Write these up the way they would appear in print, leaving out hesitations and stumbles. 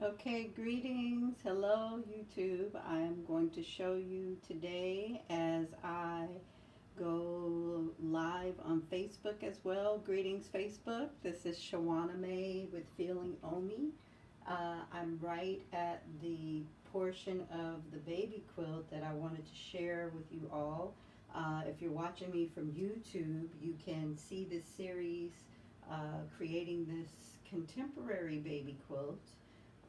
Okay, greetings. Hello, YouTube. I am going to show you today as I go live on Facebook as well. Greetings, Facebook. This is Shawana Mae with Feeling Omi. I'm right at the portion of the baby quilt that I wanted to share with you all. If you're watching me from YouTube, you can see this series creating this contemporary baby quilt,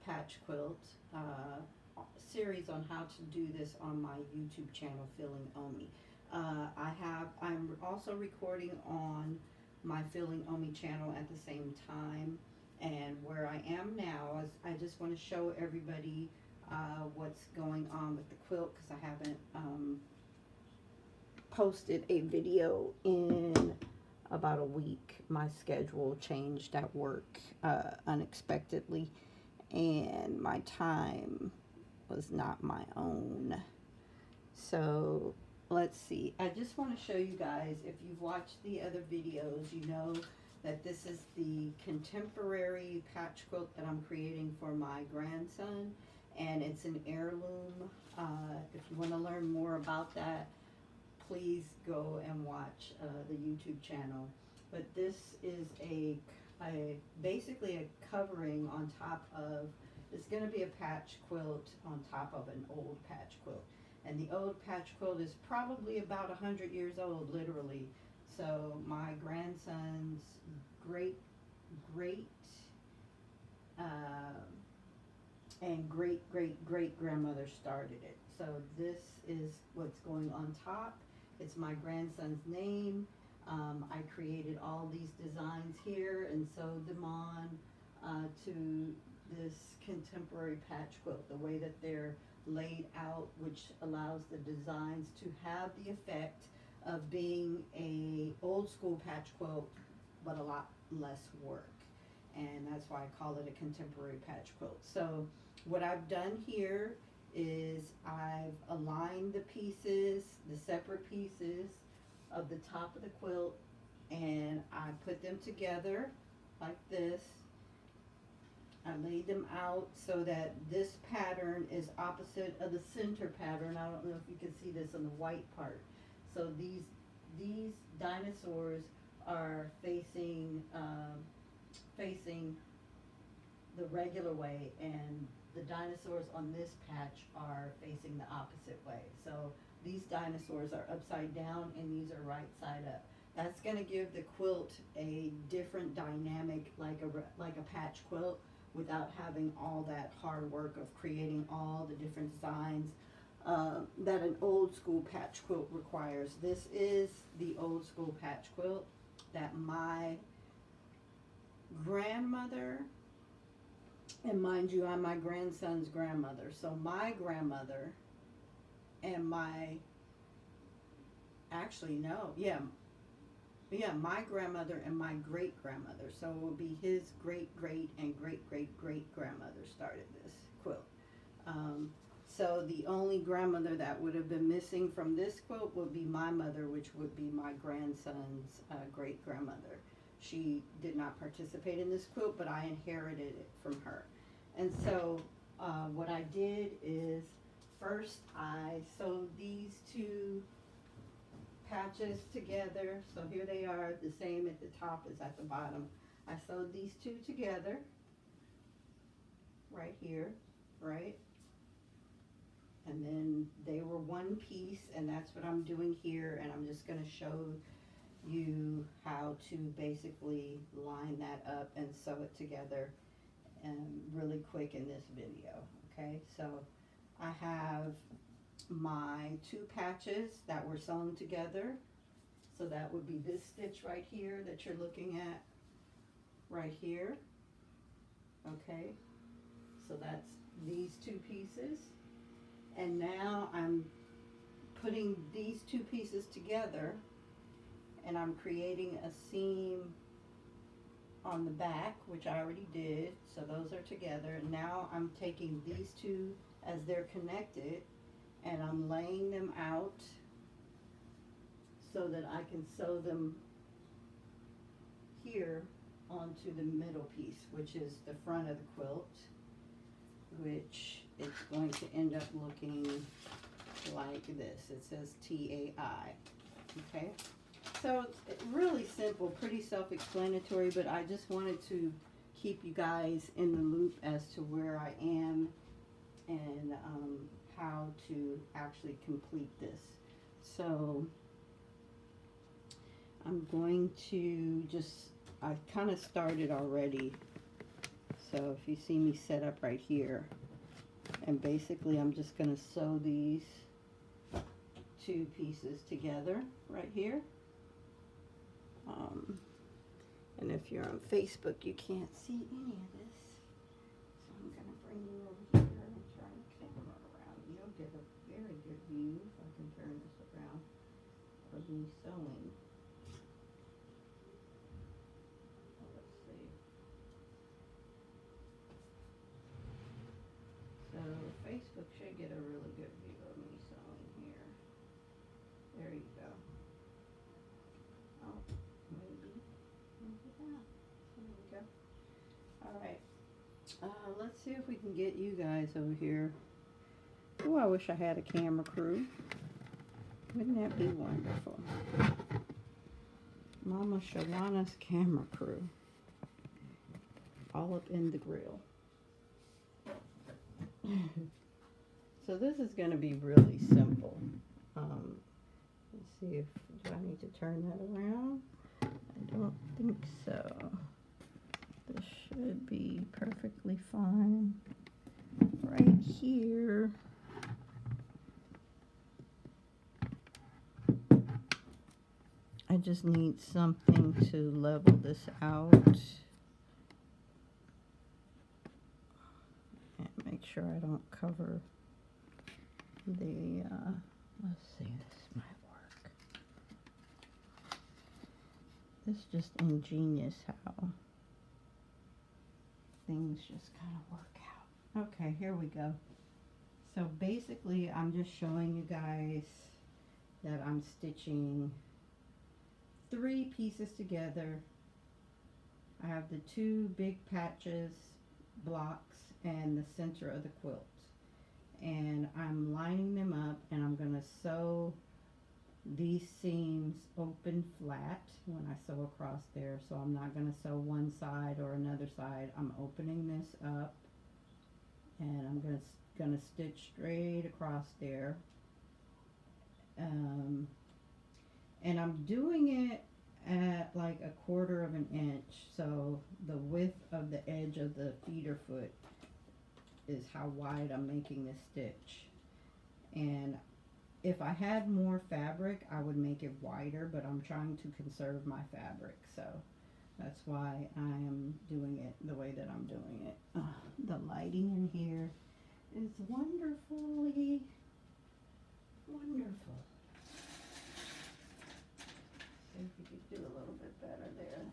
patch quilt series on how to do this on my YouTube channel, Feeling Omi. I'm also recording on my Feeling Omi channel at the same time. And where I am now is I just want to show everybody what's going on with the quilt, because I haven't posted a video in about a week. My schedule changed at work unexpectedly, and my time was not my own. So let's see. I just want to show you guys, if you've watched the other videos, you know that this is the contemporary patch quilt that I'm creating for my grandson, and it's an heirloom. If you want to learn more about that, please go and watch the YouTube channel. But this is basically a covering on top of, it's going to be a patch quilt on top of an old patch quilt. And the old patch quilt is probably about 100 years old, literally. So my grandson's great and great grandmother started it. So this is what's going on top. It's my grandson's name. I created all these designs here and sewed them on to this contemporary patch quilt, the way that they're laid out, which allows the designs to have the effect of being a old school patch quilt, but a lot less work. And that's why I call it a contemporary patch quilt. So what I've done here is I've aligned the pieces, the separate pieces of the top of the quilt, and I put them together like this. I laid them out so that this pattern is opposite of the center pattern. I don't know if you can see this on the white part. So these dinosaurs are facing the regular way, and the dinosaurs on this patch are facing the opposite way. So these dinosaurs are upside down and these are right side up. That's going to give the quilt a different dynamic, like a patch quilt, without having all that hard work of creating all the different designs that an old school patch quilt requires. This is the old school patch quilt that my grandmother, and mind you, I'm my grandson's grandmother, so my grandmother and my grandmother and my great grandmother, so it will be his great and great grandmother started this quilt. So the only grandmother that would have been missing from this quilt would be my mother, which would be my grandson's great grandmother. She did not participate in this quilt, but I inherited it from her. And so what I did is, first I sewed these two patches together. So here they are, the same at the top as at the bottom. I sewed these two together right here, right? And then they were one piece, and that's what I'm doing here, and I'm just going to show you how to basically line that up and sew it together really quick in this video. Okay, so I have my two patches that were sewn together. So that would be this stitch right here that you're looking at right here. Okay, so that's these two pieces. And now I'm putting these two pieces together, and I'm creating a seam on the back, which I already did. So those are together. Now I'm taking these two as they're connected, and I'm laying them out so that I can sew them here onto the middle piece, which is the front of the quilt. which it's going to end up looking like this. It says TAI. Okay, so it's really simple, pretty self-explanatory, but I just wanted to keep you guys in the loop as to where I am and how to actually complete this. So I'm going to I kind of started already. So if you see me set up right here, and basically I'm just going to sew these two pieces together right here. And if you're on Facebook, you can't see any of this. So I'm going to bring you over here and turn the camera around. You'll get a very good view if I can turn this around of me sewing. Let's see. So Facebook should get a really good view of me sewing here. There you go. Oh, maybe that. There we go. All right. Let's see if we can get you guys over here. Oh, I wish I had a camera crew. Wouldn't that be wonderful? Mama Shawana's camera crew. All up in the grill. So this is going to be really simple. Let's see if, do I need to turn that around? I don't think so. This should be perfectly fine right here. I just need something to level this out and make sure I don't cover the, let's see, this might work. It's just ingenious how things just kind of work out. Okay, here we go. So basically I'm just showing you guys that I'm stitching 3 pieces together. I have the 2 big patches, blocks, and the center of the quilt. And I'm lining them up, and I'm going to sew these seams open flat when I sew across there. So I'm not going to sew one side or another side. I'm opening this up, and I'm going to stitch straight across there. And I'm doing it at like 1/4 of an inch, so the width of the edge of the feeder foot is how wide I'm making this stitch. And if I had more fabric, I would make it wider, but I'm trying to conserve my fabric, so that's why I am doing it the way that I'm doing it. The lighting in here is wonderfully wonderful. See if we could do a little bit better there.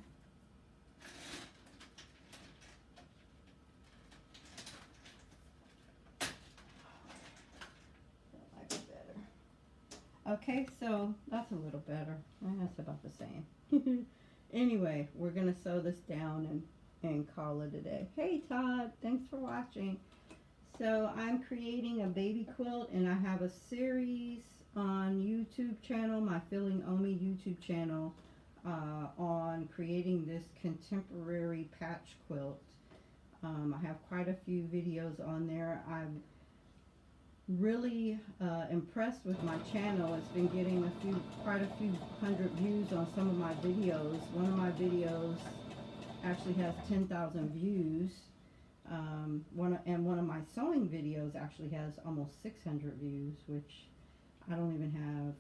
That might be better. Okay, so that's a little better. That's about the same. Anyway, we're going to sew this down and call it a day. Hey Todd, thanks for watching. So I'm creating a baby quilt, and I have a series on YouTube channel, my Feeling Omi YouTube channel, on creating this contemporary patch quilt. I have quite a few videos on there. I'm really impressed with my channel. It's been getting quite a few hundred views on some of my videos. One of my videos actually has 10,000 views. One of my sewing videos actually has almost 600 views, which I don't even have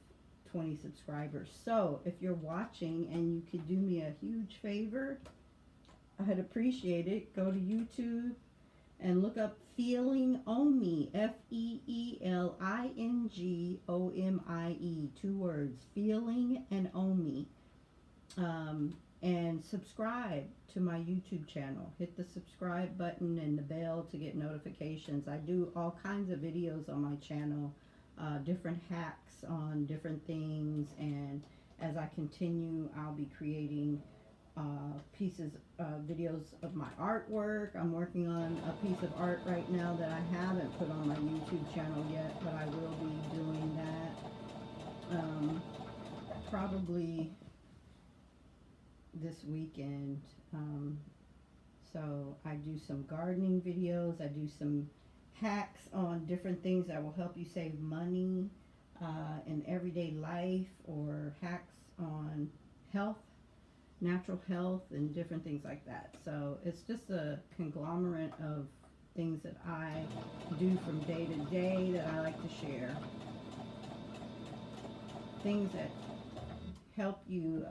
20 subscribers. So if you're watching and you could do me a huge favor, I'd appreciate it. Go to YouTube and look up Feeling Omi, FeelingOmie, 2 words, Feeling and Omi. And subscribe to my YouTube channel. Hit the subscribe button and the bell to get notifications. I do all kinds of videos on my channel, different hacks on different things, and as I continue, I'll be creating pieces, videos of my artwork. I'm working on a piece of art right now that I haven't put on my YouTube channel yet, but I will be doing that probably this weekend. So I do some gardening videos. I do some hacks on different things that will help you save money in everyday life, or hacks on health, natural health, and different things like that. So it's just a conglomerate of things that I do from day to day that I like to share. Things that help you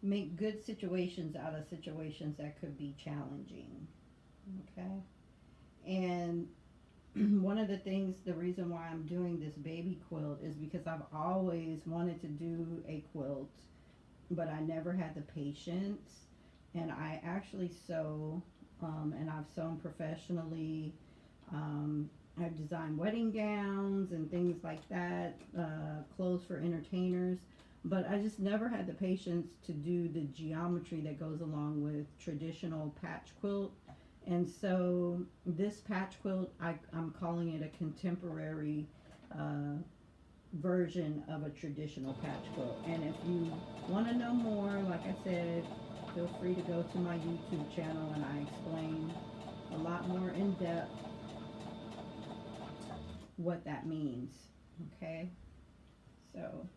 make good situations out of situations that could be challenging. Okay? And one of the things, the reason why I'm doing this baby quilt is because I've always wanted to do a quilt, but I never had the patience. And I actually sew, and I've sewn professionally. I've designed wedding gowns and things like that, clothes for entertainers. But I just never had the patience to do the geometry that goes along with traditional patch quilt. And so this patch quilt, I'm calling it a contemporary version of a traditional patch quilt. And if you want to know more, like I said, feel free to go to my YouTube channel, and I explain a lot more in depth what that means. Okay? So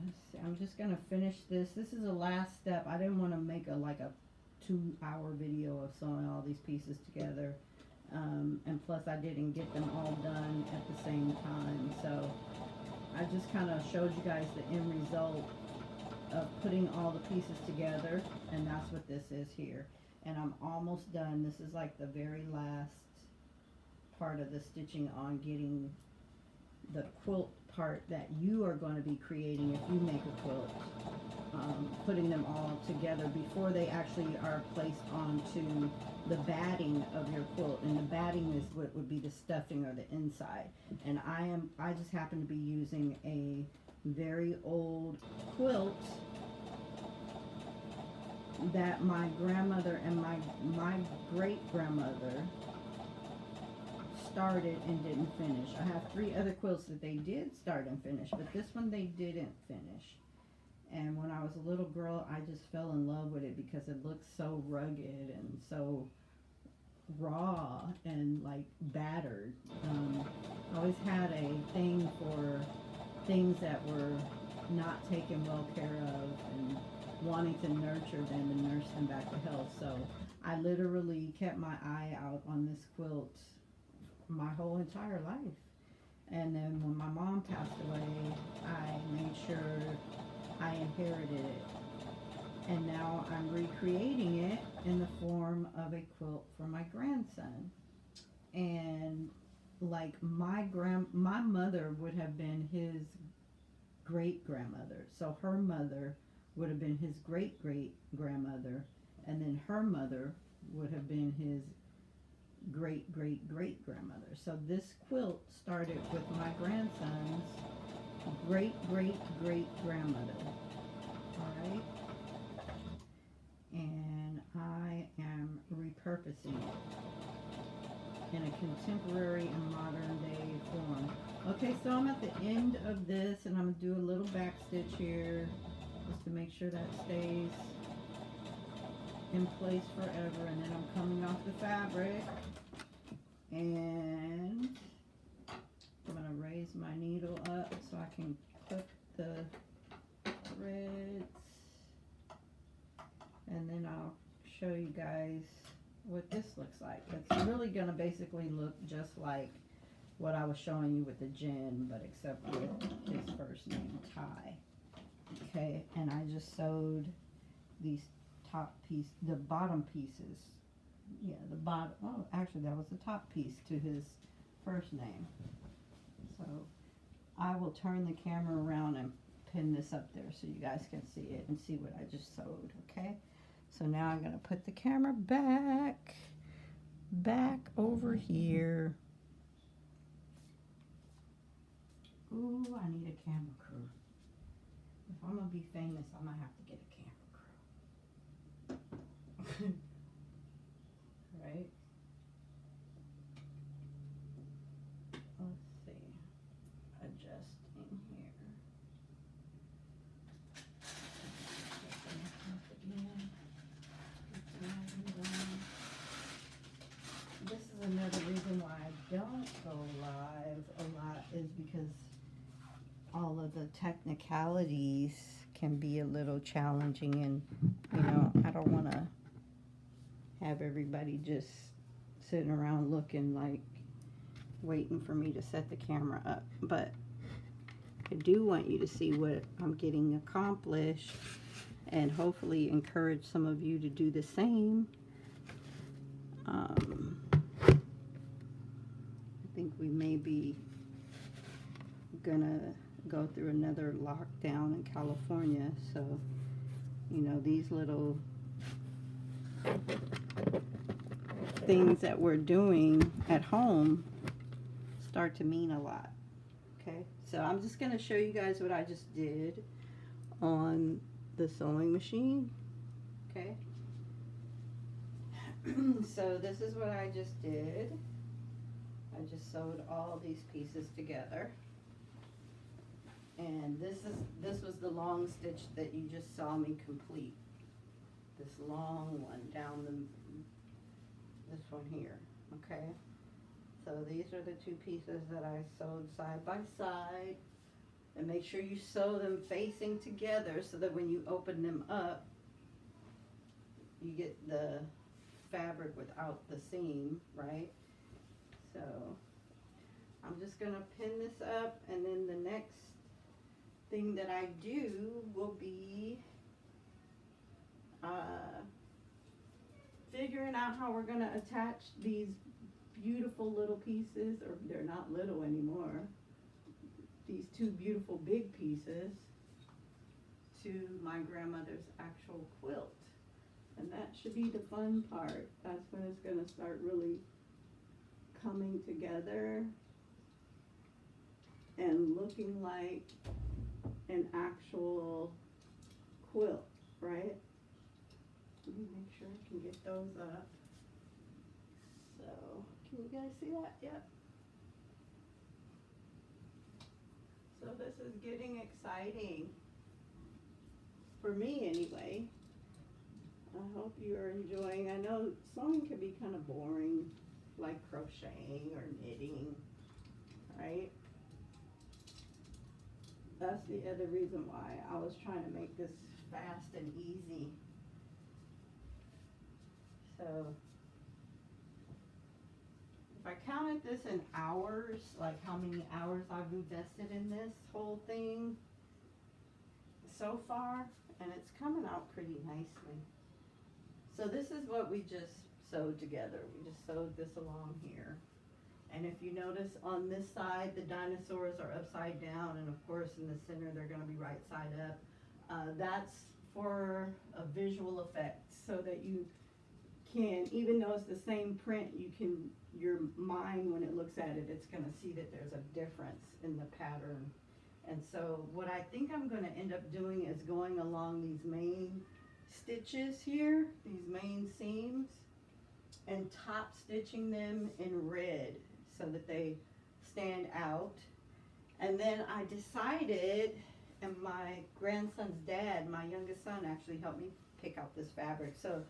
let's see, I'm just gonna finish this. This is the last step. I didn't want to make a 2-hour video of sewing all these pieces together, and plus I didn't get them all done at the same time. So I just kind of showed you guys the end result of putting all the pieces together, and that's what this is here. And I'm almost done. This is like the very last part of the stitching on getting the quilt part that you are going to be creating if you make a quilt, putting them all together before they actually are placed onto the batting of your quilt. And the batting is what would be the stuffing or the inside. And I just happen to be using a very old quilt that my grandmother and my great grandmother started and didn't finish. I have 3 other quilts that they did start and finish, but this one they didn't finish. And when I was a little girl, I just fell in love with it because it looked so rugged and so raw and like battered. I always had a thing for things that were not taken well care of, and wanting to nurture them and nurse them back to health. So I literally kept my eye out on this quilt my whole entire life. And then when my mom passed away, I made sure I inherited it. And now I'm recreating it in the form of a quilt for my grandson. And like my mother would have been his great grandmother. So her mother would have been his great great grandmother, and then her mother would have been his great great great grandmother. So this quilt started with my grandson's great great great grandmother. All right, and I am repurposing it in a contemporary and modern day form. Okay, so I'm at the end of this, and I'm gonna do a little back stitch here just to make sure that stays in place forever. And then I'm coming off the fabric, and I'm going to raise my needle up so I can clip the threads, and then I'll show you guys what this looks like. It's really going to basically look just like what I was showing you with the Jen, but except with his first name, Ty. Okay, and I just sewed these the bottom pieces. Yeah, the bottom, oh, actually that was the top piece to his first name. So I will turn the camera around and pin this up there so you guys can see it and see what I just sewed, okay? So now I'm gonna put the camera back over here. ooh, I need a camera crew. If I'm gonna be famous, I might have to get a camera crew. Right? Let's see. Adjusting here. This is another reason why I don't go live a lot, is because all of the technicalities can be a little challenging, and you know, I don't want to have everybody just sitting around looking like waiting for me to set the camera up. But I do want you to see what I'm getting accomplished, and hopefully encourage some of you to do the same. I think we may be gonna go through another lockdown in California, so you know, these little things that we're doing at home start to mean a lot. Okay, so I'm just gonna show you guys what I just did on the sewing machine. Okay, so this is what I just did. I just sewed all these pieces together, and this was the long stitch that you just saw me complete. This long one down this one here. Okay, so these are the two pieces that I sewed side by side, and make sure you sew them facing together so that when you open them up, you get the fabric without the seam, right? So I'm just gonna pin this up, and then the next thing that I do will be figuring out how we're gonna attach these beautiful little pieces, or they're not little anymore, these two beautiful big pieces to my grandmother's actual quilt. And that should be the fun part. That's when it's gonna start really coming together and looking like an actual quilt, right? Let me make sure I can get those up. So, can you guys see that? Yep. So this is getting exciting. For me anyway. I hope you are enjoying. I know sewing can be kind of boring, like crocheting or knitting, right? That's the other reason why I was trying to make this fast and easy. So, if I counted this in hours, like how many hours I've invested in this whole thing so far, and it's coming out pretty nicely. So this is what we just sewed together. We just sewed this along here. And if you notice on this side, the dinosaurs are upside down, and of course in the center they're going to be right side up. That's for a visual effect, so that you can, even though it's the same print, you can, your mind when it looks at it, it's going to see that there's a difference in the pattern. And so what I think I'm going to end up doing is going along these main stitches here, these main seams, and top stitching them in red so that they stand out. And then I decided, and my grandson's dad, my youngest son, actually helped me pick out this fabric. So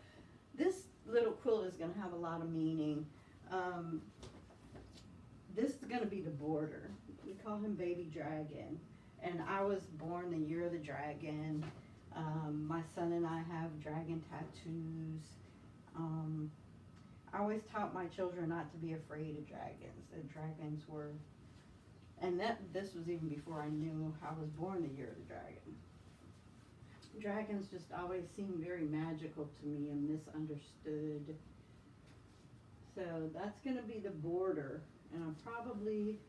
this little quilt is going to have a lot of meaning. This is going to be the border. We call him Baby Dragon. And I was born the year of the dragon. My son and I have dragon tattoos. I always taught my children not to be afraid of dragons. That dragons were, and this was even before I knew I was born the year of the dragon. Dragons just always seemed very magical to me and misunderstood. So that's going to be the border, and I'll probably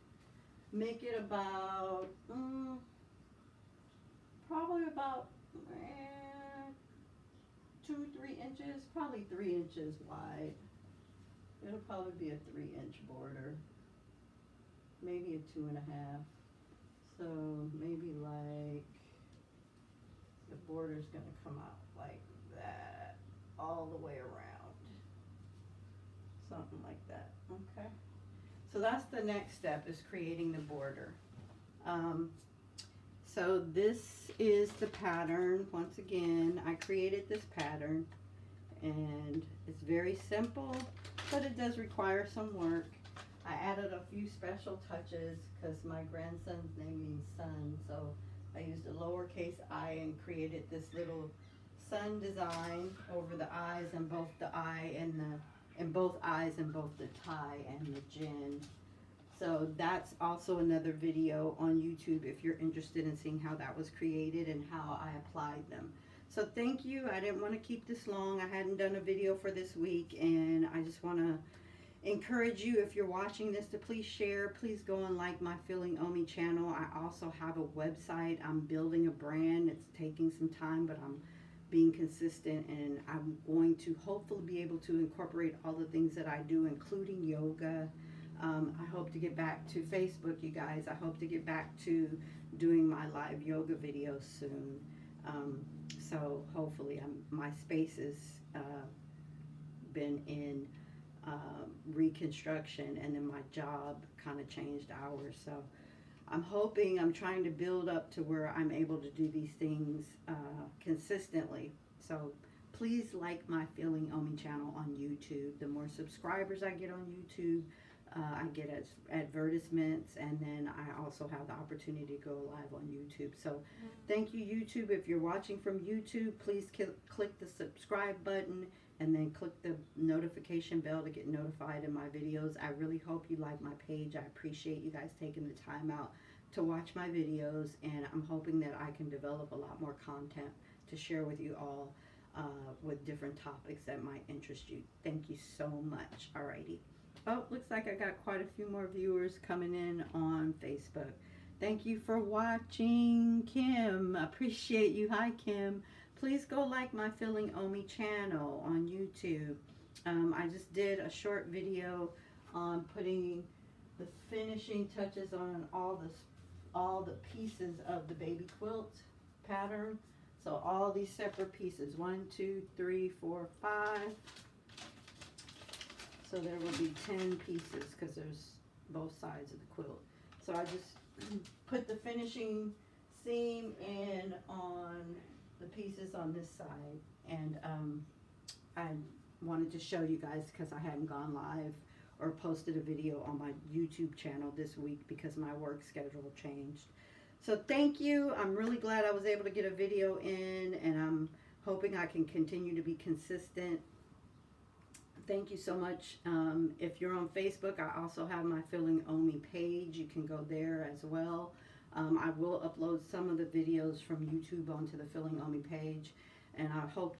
make it about, probably about 2-3 inches, probably 3 inches wide. It'll probably be a 3-inch border, maybe a 2.5. So maybe like the border's gonna come out like that all the way around. Something like that, okay? So that's the next step, is creating the border. So this is the pattern. Once again, I created this pattern and it's very simple, but it does require some work. I added a few special touches because my grandson's name means sun, so I used a lowercase I and created this little sun design over the eyes, and both the eye and both eyes and both the tie and the gin. So that's also another video on YouTube if you're interested in seeing how that was created and how I applied them. So thank you. I didn't want to keep this long. I hadn't done a video for this week, and I just want to encourage you, if you're watching this, to please share. Please go and like my Feeling Omi channel. I also have a website. I'm building a brand. It's taking some time, but I'm being consistent, and I'm going to hopefully be able to incorporate all the things that I do, including yoga. I hope to get back to Facebook, you guys. I hope to get back to doing my live yoga videos soon. So hopefully my space has been in reconstruction, and then my job kind of changed hours. So I'm trying to build up to where I'm able to do these things consistently. So please like my Feeling Omi channel on YouTube. The more subscribers I get on YouTube, I get advertisements, and then I also have the opportunity to go live on YouTube. So thank you, YouTube. If you're watching from YouTube, please click the subscribe button and then click the notification bell to get notified in my videos. I really hope you like my page. I appreciate you guys taking the time out to watch my videos, and I'm hoping that I can develop a lot more content to share with you all with different topics that might interest you. Thank you so much. Alrighty. Oh, looks like I got quite a few more viewers coming in on Facebook. Thank you for watching, Kim. Appreciate you. Hi, Kim. Please go like my Feeling Omi channel on YouTube. I just did a short video on putting the finishing touches on all the pieces of the baby quilt pattern. So all these separate pieces, 1, 2, 3, 4, 5. So there will be 10 pieces because there's both sides of the quilt. So I just put the finishing seam in on the pieces on this side, and I wanted to show you guys because I hadn't gone live or posted a video on my YouTube channel this week because my work schedule changed. So thank you. I'm really glad I was able to get a video in, and I'm hoping I can continue to be consistent. Thank you so much. If you're on Facebook, I also have my Feeling Omi page. You can go there as well. I will upload some of the videos from YouTube onto the Feeling Omi page, and I hope